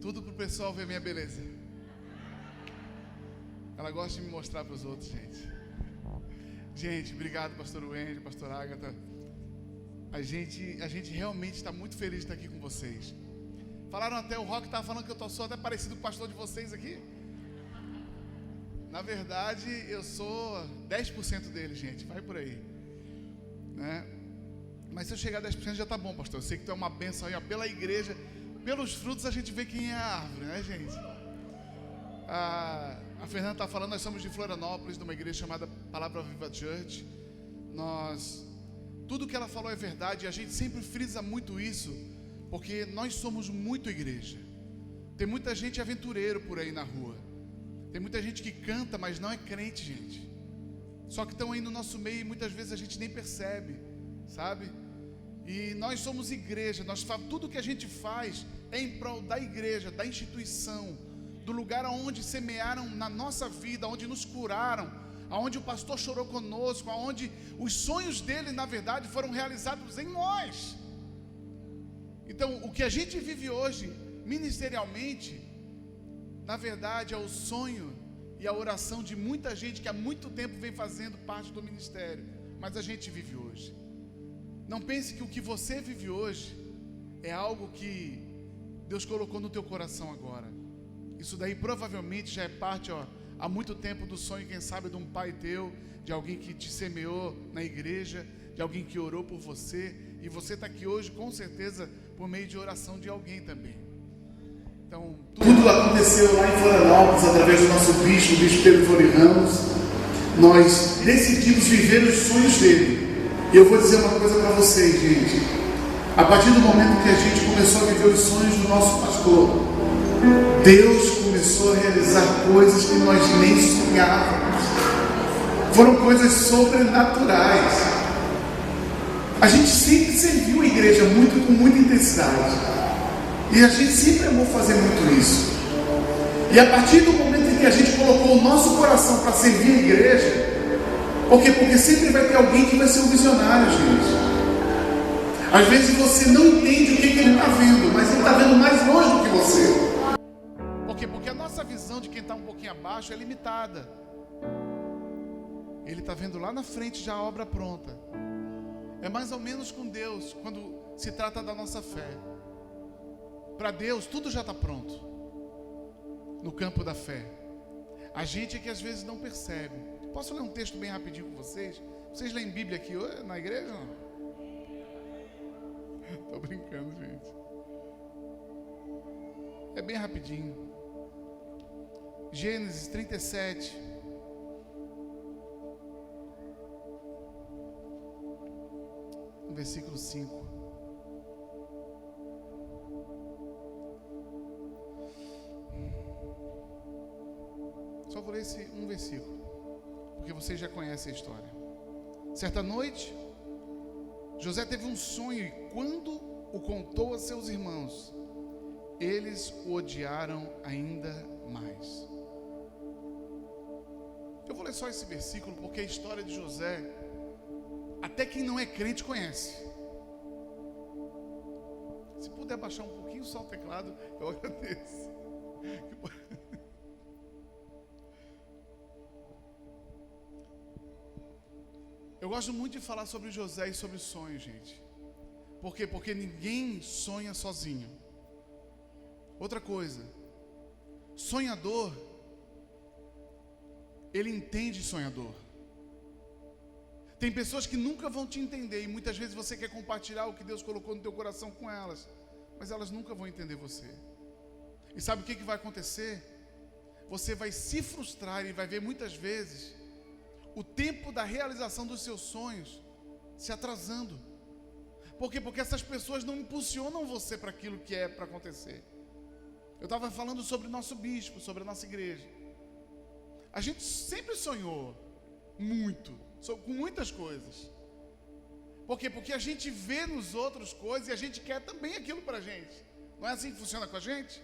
Tudo pro pessoal ver minha beleza. Ela gosta de me mostrar para os outros, gente. Gente, obrigado, pastor Wendy, pastor Agatha. A gente realmente está muito feliz de estar aqui com vocês. Falaram até, o Rock estava falando que eu sou até parecido com o pastor de vocês aqui. Na verdade, eu sou 10% dele, gente. Vai por aí, né? Mas se eu chegar a 10% já tá bom, pastor. Eu sei que tu é uma bênção aí, ó. Pela igreja, pelos frutos a gente vê quem é a árvore, né, gente? A Fernanda está falando, nós somos de Florianópolis, de uma igreja chamada Palavra Viva Church. Tudo que ela falou é verdade, e a gente sempre frisa muito isso, porque nós somos muito igreja. Tem muita gente aventureiro por aí na rua. Tem muita gente que canta, mas não é crente, gente. Só que estão aí no nosso meio e muitas vezes a gente nem percebe, sabe? E nós somos igreja, tudo que a gente faz é em prol da igreja, da instituição, do lugar onde semearam na nossa vida, onde nos curaram, onde o pastor chorou conosco, onde os sonhos dele, na verdade, foram realizados em nós. Então, o que a gente vive hoje, ministerialmente, na verdade, é o sonho e a oração de muita gente que há muito tempo vem fazendo parte do ministério, mas a gente vive hoje. Não pense que o que você vive hoje é algo que Deus colocou no teu coração agora. Isso daí provavelmente já é parte, há muito tempo do sonho, quem sabe, de um pai teu, de alguém que te semeou na igreja, de alguém que orou por você, e você está aqui hoje com certeza por meio de oração de alguém também. Então, tudo aconteceu lá em Florianópolis, através do nosso bispo, o bispo Pedro Flori Ramos. Nós decidimos viver os sonhos dele. E eu vou dizer uma coisa para vocês, gente. A partir do momento que a gente começou a viver os sonhos do nosso pastor, Deus começou a realizar coisas que nós nem sonhávamos. Foram coisas sobrenaturais. A gente sempre serviu a igreja com muita intensidade. E a gente sempre amou fazer muito isso. E a partir do momento em que a gente colocou o nosso coração para servir a igreja, porque sempre vai ter alguém que vai ser um visionário, gente. Às vezes você não entende o que ele está vendo, mas ele está vendo mais longe do que você. Porque a nossa visão de quem está um pouquinho abaixo é limitada. Ele está vendo lá na frente já a obra pronta. É mais ou menos com Deus, quando se trata da nossa fé. Para Deus tudo já está pronto no campo da fé. A gente é que às vezes não percebe. Posso ler um texto bem rapidinho com vocês? Vocês leem Bíblia aqui na igreja? Estou brincando, gente. É bem rapidinho. Gênesis 37. Versículo 5. Só vou ler esse um versículo, porque vocês já conhecem a história. Certa noite, José teve um sonho e quando o contou a seus irmãos, eles o odiaram ainda mais. Eu vou ler só esse versículo porque a história de José, até quem não é crente conhece. Se puder baixar um pouquinho só o teclado, eu agradeço. Eu gosto muito de falar sobre José e sobre sonhos, gente. Por quê? Porque ninguém sonha sozinho. Outra coisa, sonhador, ele entende sonhador. Tem pessoas que nunca vão te entender e muitas vezes você quer compartilhar o que Deus colocou no teu coração com elas, mas elas nunca vão entender você. E sabe o que vai acontecer? Você vai se frustrar e vai ver muitas vezes o tempo da realização dos seus sonhos se atrasando. Por quê? Porque essas pessoas não impulsionam você para aquilo que é para acontecer. Eu estava falando sobre o nosso bispo, sobre a nossa igreja. A gente sempre sonhou muito, com muitas coisas. Por quê? Porque a gente vê nos outros coisas e a gente quer também aquilo para a gente. Não é assim que funciona com a gente?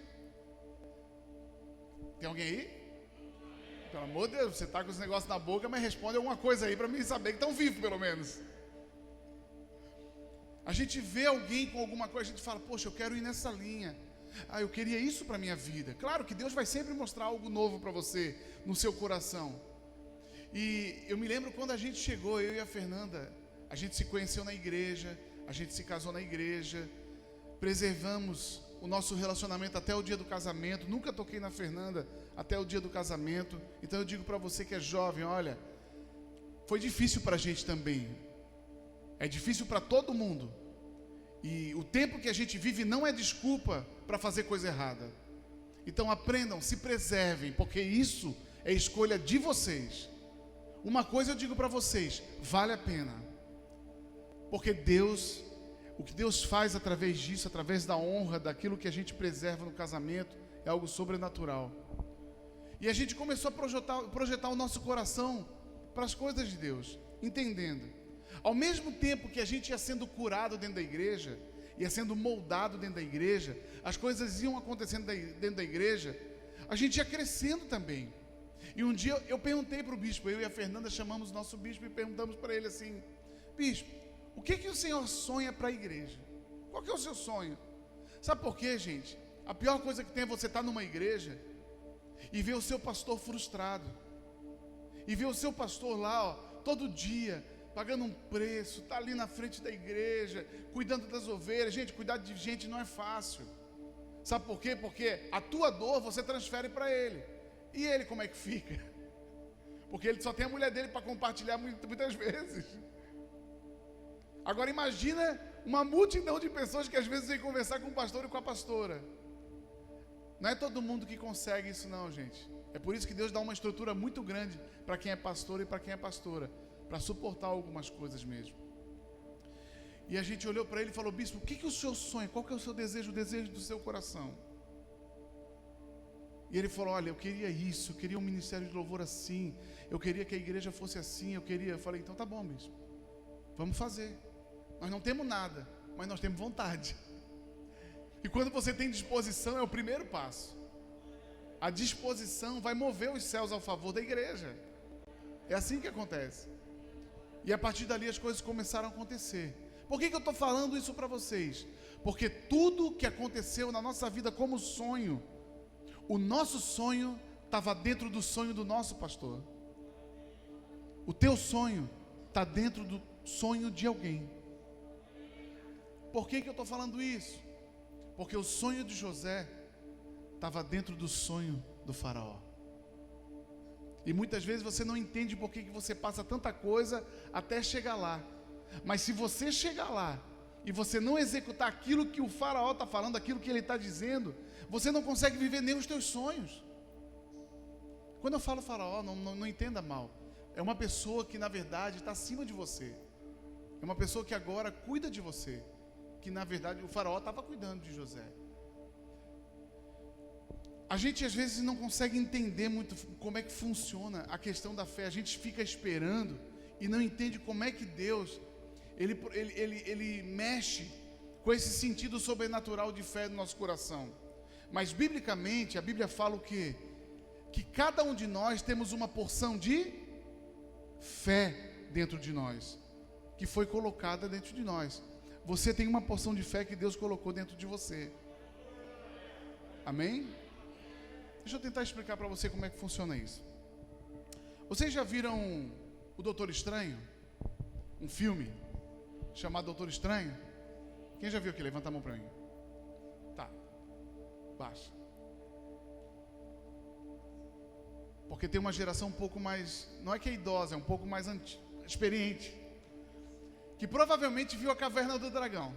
Tem alguém aí? Pelo amor de Deus, você está com esse negócio na boca, mas responde alguma coisa aí para mim saber que estão vivos pelo menos. A gente vê alguém com alguma coisa, a gente fala, poxa, eu quero ir nessa linha. Ah, eu queria isso para a minha vida. Claro que Deus vai sempre mostrar algo novo para você, no seu coração. E eu me lembro quando a gente chegou, eu e a Fernanda, a gente se conheceu na igreja, a gente se casou na igreja, preservamos o nosso relacionamento até o dia do casamento. Nunca toquei na Fernanda até o dia do casamento. Então eu digo para você que é jovem, olha, foi difícil para a gente também. É difícil para todo mundo. E o tempo que a gente vive não é desculpa para fazer coisa errada. Então aprendam, se preservem, porque isso é escolha de vocês. Uma coisa eu digo para vocês, vale a pena. Porque Deus, o que Deus faz através disso, através da honra, daquilo que a gente preserva no casamento, é algo sobrenatural. E a gente começou a projetar o nosso coração para as coisas de Deus, entendendo. Ao mesmo tempo que a gente ia sendo curado dentro da igreja, ia sendo moldado dentro da igreja, as coisas iam acontecendo dentro da igreja, a gente ia crescendo também. E um dia eu perguntei para o bispo, eu e a Fernanda chamamos o nosso bispo e perguntamos para ele assim: bispo, o que o senhor sonha para a igreja? Qual que é o seu sonho? Sabe por quê, gente? A pior coisa que tem é você estar numa igreja e ver o seu pastor frustrado, e ver o seu pastor lá, ó, todo dia pagando um preço, está ali na frente da igreja, cuidando das ovelhas. Gente, cuidar de gente não é fácil. Sabe por quê? Porque a tua dor você transfere para ele. E ele como é que fica? Porque ele só tem a mulher dele para compartilhar muitas vezes. Agora imagina uma multidão de pessoas que às vezes vem conversar com o pastor e com a pastora. Não é todo mundo que consegue isso não, gente. É por isso que Deus dá uma estrutura muito grande para quem é pastor e para quem é pastora, para suportar algumas coisas mesmo. E a gente olhou para ele e falou: bispo, o que o senhor sonha? Qual que é o seu desejo, o desejo do seu coração? E ele falou: olha, eu queria isso, eu queria um ministério de louvor assim, eu queria que a igreja fosse assim, eu falei: então tá bom, bispo, vamos fazer. Nós não temos nada, mas nós temos vontade. E quando você tem disposição, é o primeiro passo. A disposição vai mover os céus ao favor da igreja. É assim que acontece. E a partir dali as coisas começaram a acontecer. Por que eu estou falando isso para vocês? Porque tudo que aconteceu na nossa vida como sonho, o nosso sonho estava dentro do sonho do nosso pastor. O teu sonho está dentro do sonho de alguém. Por que eu estou falando isso? Porque o sonho de José estava dentro do sonho do faraó. E muitas vezes você não entende por que você passa tanta coisa até chegar lá. Mas se você chegar lá e você não executar aquilo que o faraó está falando, aquilo que ele está dizendo, você não consegue viver nem os teus sonhos. Quando eu falo faraó, não entenda mal. É uma pessoa que na verdade está acima de você. É uma pessoa que agora cuida de você. Que na verdade o faraó estava cuidando de José. A gente às vezes não consegue entender muito como é que funciona a questão da fé. A gente fica esperando e não entende como é que Deus ele mexe com esse sentido sobrenatural de fé no nosso coração. Mas biblicamente a Bíblia fala o quê? Que cada um de nós temos uma porção de fé dentro de nós, que foi colocada dentro de nós. Você tem uma porção de fé que Deus colocou dentro de você. Amém? Deixa eu tentar explicar para você como é que funciona isso. Vocês já viram o Doutor Estranho? Um filme chamado Doutor Estranho? Quem já viu aqui? Levanta a mão para mim. Tá. Baixa. Porque tem uma geração um pouco mais, não é que é idosa, é um pouco mais experiente, que provavelmente viu a Caverna do Dragão.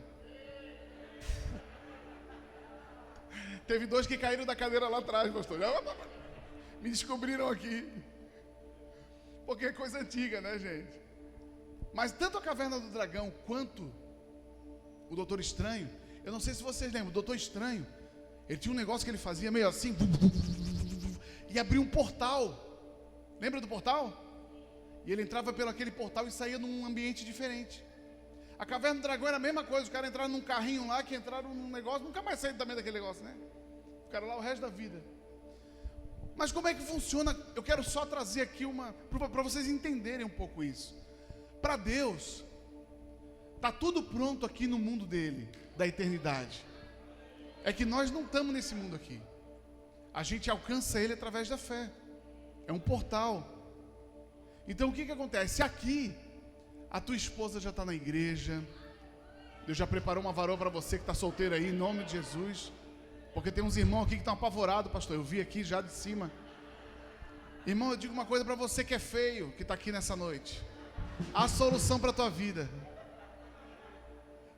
Teve dois que caíram da cadeira lá atrás, pastor. Me descobriram aqui. Porque é coisa antiga, né, gente? Mas tanto a Caverna do Dragão quanto o Doutor Estranho, eu não sei se vocês lembram, o Doutor Estranho, ele tinha um negócio que ele fazia meio assim, e abria um portal. Lembra do portal? E ele entrava pelo aquele portal e saía num ambiente diferente. A Caverna do Dragão era a mesma coisa. Os caras entraram num carrinho lá, que entraram num negócio, nunca mais saíram também daquele negócio, né? Ficaram lá o resto da vida. Mas como é que funciona? Eu quero só trazer aqui para vocês entenderem um pouco isso. Para Deus, está tudo pronto aqui no mundo dele, da eternidade. é que nós não estamos nesse mundo aqui. A gente alcança ele através da fé. É um portal. Então o que acontece? Aqui, a tua esposa já está na igreja. Deus já preparou uma varoa para você que está solteiro aí, em nome de Jesus. Porque tem uns irmãos aqui que estão apavorados, pastor. Eu vi aqui já de cima. Irmão, eu digo uma coisa para você que é feio, que está aqui nessa noite. Há solução para a tua vida.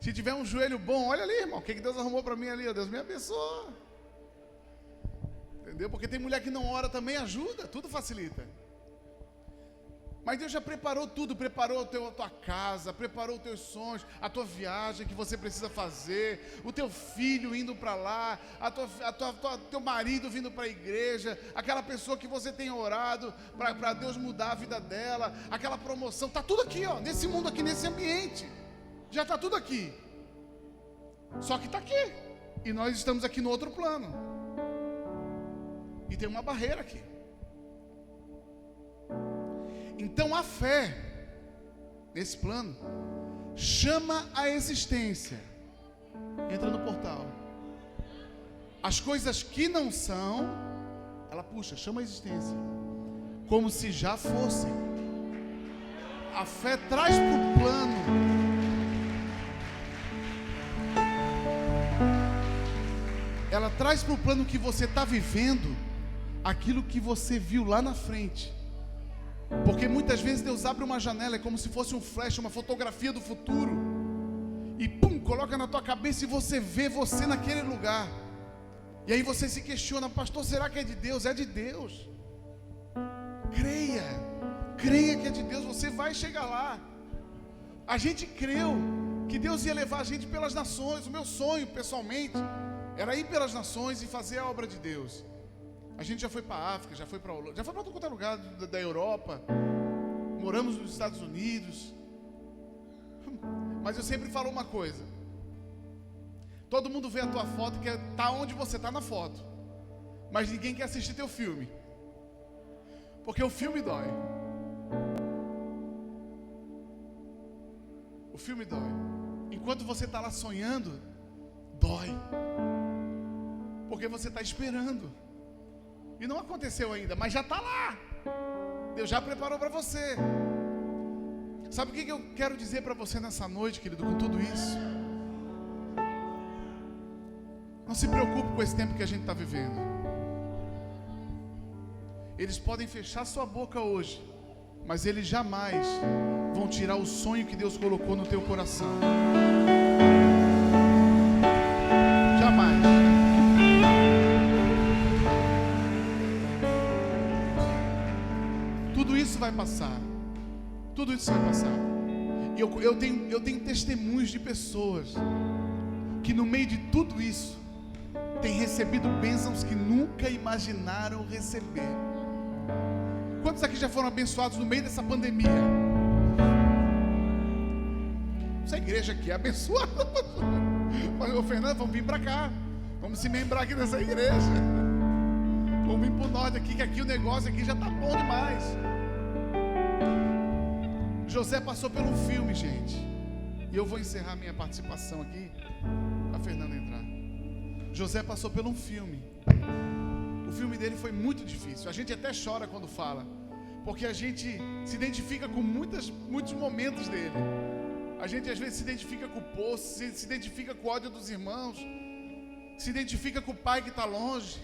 Se tiver um joelho bom, olha ali, irmão. O que Deus arrumou para mim ali? Deus me abençoa. Entendeu? Porque tem mulher que não ora também, ajuda. Tudo facilita. Mas Deus já preparou tudo, preparou a tua casa, preparou os teus sonhos, a tua viagem que você precisa fazer, o teu filho indo para lá, teu marido vindo para a igreja, aquela pessoa que você tem orado para Deus mudar a vida dela, aquela promoção, está tudo aqui, ó, nesse mundo aqui, nesse ambiente, já está tudo aqui, só que está aqui, e nós estamos aqui no outro plano, e tem uma barreira aqui. Então a fé, nesse plano, chama a existência. Entra no portal. As coisas que não são, ela puxa, chama a existência. Como se já fossem. A fé traz para o plano. Ela traz para o plano que você está vivendo aquilo que você viu lá na frente. Porque muitas vezes Deus abre uma janela, é como se fosse um flash, uma fotografia do futuro, e pum, coloca na tua cabeça e você vê você naquele lugar. E aí você se questiona, pastor, será que é de Deus? É de Deus. Creia que é de Deus, você vai chegar lá. A gente creu que Deus ia levar a gente pelas nações. O meu sonho, pessoalmente, era ir pelas nações e fazer a obra de Deus. A gente já foi para a África, já foi para todo quanto é lugar da Europa, moramos nos Estados Unidos. Mas eu sempre falo uma coisa: todo mundo vê a tua foto e quer estar onde você está na foto, mas ninguém quer assistir teu filme, porque o filme dói. O filme dói. Enquanto você está lá sonhando, dói, porque você está esperando. E não aconteceu ainda, mas já está lá. Deus já preparou para você. Sabe o que eu quero dizer para você nessa noite, querido, com tudo isso? Não se preocupe com esse tempo que a gente está vivendo. Eles podem fechar sua boca hoje, mas eles jamais vão tirar o sonho que Deus colocou no teu coração. Jamais. Tudo isso vai passar. Tudo isso vai passar. E eu tenho testemunhos de pessoas que no meio de tudo isso têm recebido bênçãos que nunca imaginaram receber. Quantos aqui já foram abençoados no meio dessa pandemia? Essa igreja aqui é abençoada. Ô Fernando, vamos vir para cá. Vamos se membrar aqui nessa igreja. Vamos vir para o norte aqui, que aqui o negócio aqui já está bom demais. José passou por um filme, gente. E eu vou encerrar minha participação aqui, a Fernanda entrar. José passou por um filme. O filme dele foi muito difícil. A gente até chora quando fala, porque a gente se identifica com muitos momentos dele. A gente às vezes se identifica com o poço, se identifica com o ódio dos irmãos, se identifica com o pai que está longe.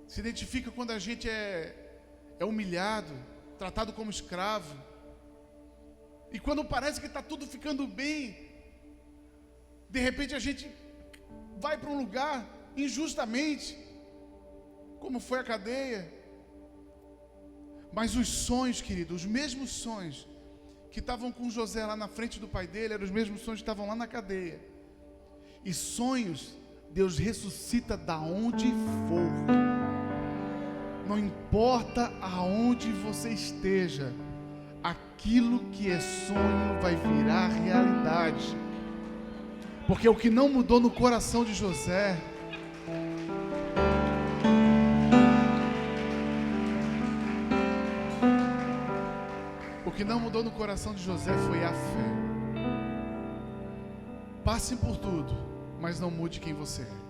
Se identifica quando a gente é humilhado, tratado como escravo. E quando parece que está tudo ficando bem, de repente a gente vai para um lugar injustamente, como foi a cadeia. Mas os sonhos, querido, os mesmos sonhos que estavam com José lá na frente do pai dele, eram os mesmos sonhos que estavam lá na cadeia. E sonhos, Deus ressuscita da onde for. Não importa aonde você esteja, aquilo que é sonho vai virar realidade. Porque o que não mudou no coração de José O que não mudou no coração de José foi a fé. Passe por tudo, mas não mude quem você é.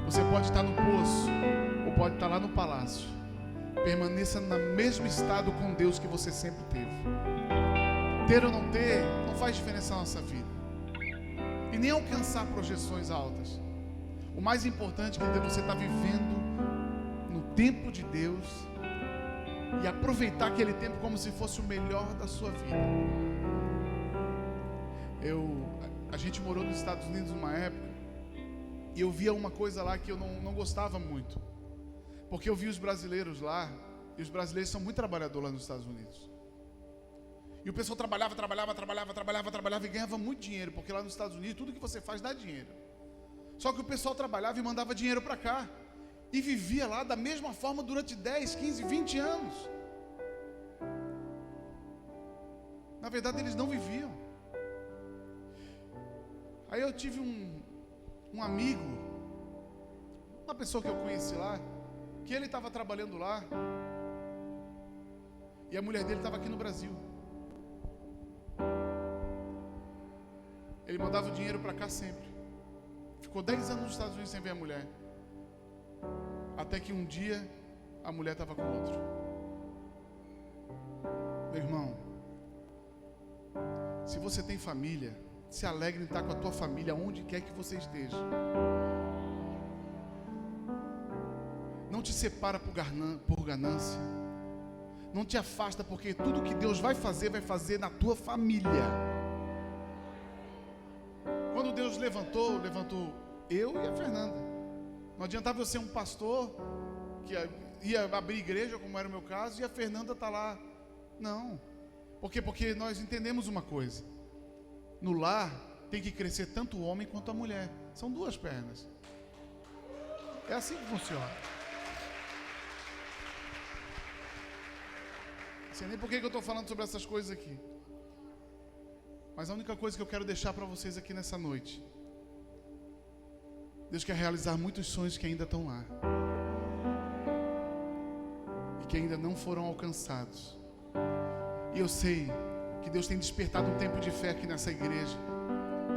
Você pode estar no poço, ou pode estar lá no palácio. Permaneça no mesmo estado com Deus que você sempre teve. Ter ou não ter, não faz diferença na nossa vida. E nem alcançar projeções altas. O mais importante é que você está vivendo no tempo de Deus e aproveitar aquele tempo como se fosse o melhor da sua vida. A gente morou nos Estados Unidos uma época e eu via uma coisa lá que eu não gostava muito, porque eu vi os brasileiros lá, e os brasileiros são muito trabalhadores lá nos Estados Unidos. E o pessoal trabalhava e ganhava muito dinheiro, porque lá nos Estados Unidos tudo que você faz dá dinheiro. Só que o pessoal trabalhava e mandava dinheiro para cá e vivia lá da mesma forma durante 10, 15, 20 anos. Na verdade eles não viviam. Aí eu tive um amigo, uma pessoa que eu conheci lá, que ele estava trabalhando lá e a mulher dele estava aqui no Brasil. Ele mandava o dinheiro para cá sempre. Ficou 10 anos nos Estados Unidos sem ver a mulher. Até que um dia a mulher estava com outro. Meu irmão, se você tem família, se alegre em estar com a tua família onde quer que você esteja. Não te separa por ganância. Não te afasta, porque tudo que Deus vai fazer na tua família. Quando Deus levantou eu e a Fernanda. Não adiantava eu ser um pastor que ia abrir igreja, como era o meu caso, e a Fernanda está lá. Não. Por quê? Porque nós entendemos uma coisa. No lar tem que crescer tanto o homem quanto a mulher. São duas pernas. É assim que funciona. Não sei nem por que eu estou falando sobre essas coisas aqui. Mas a única coisa que eu quero deixar para vocês aqui nessa noite: Deus quer realizar muitos sonhos que ainda estão lá e que ainda não foram alcançados. E eu sei que Deus tem despertado um tempo de fé aqui nessa igreja.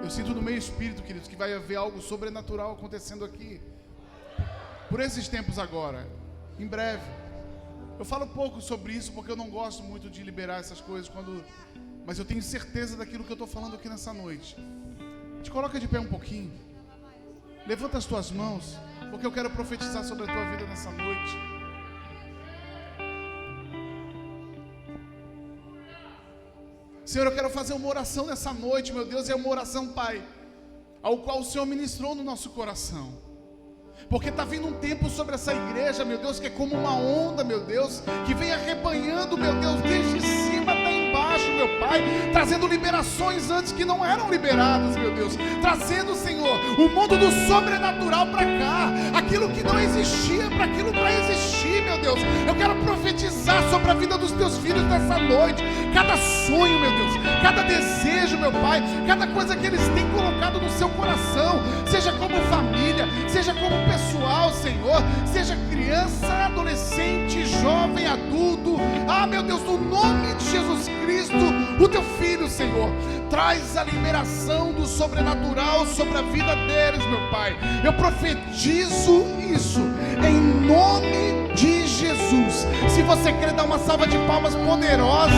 Eu sinto no meu espírito, queridos, que vai haver algo sobrenatural acontecendo aqui por esses tempos agora, em breve. Eu falo pouco sobre isso porque eu não gosto muito de liberar essas coisas mas eu tenho certeza daquilo que eu estou falando aqui nessa noite. Te coloca de pé um pouquinho. Levanta as tuas mãos, porque eu quero profetizar sobre a tua vida nessa noite. Senhor, eu quero fazer uma oração nessa noite, meu Deus, é uma oração, Pai, ao qual o Senhor ministrou no nosso coração. Porque está vindo um tempo sobre essa igreja, meu Deus, que é como uma onda, meu Deus, que vem arrebanhando, meu Deus, desde cima até embaixo, meu Pai, trazendo liberações antes que não eram liberadas, meu Deus, trazendo, Senhor, o mundo do sobrenatural para cá, aquilo que não existia para aquilo para existir, meu Deus. Eu quero profetizar sobre a vida dos teus filhos nessa noite, cada sonho, meu Deus, cada desejo, meu Pai, cada coisa que eles têm colocado no seu coração, seja como família, seja como pessoal, Senhor, seja criança, adolescente, jovem, adulto, meu Deus, no nome de Jesus Cristo, o teu filho, Senhor, traz a liberação do sobrenatural sobre a vida deles, meu Pai. Eu profetizo isso em nome de Jesus. Se você quer dar uma salva de palmas poderosa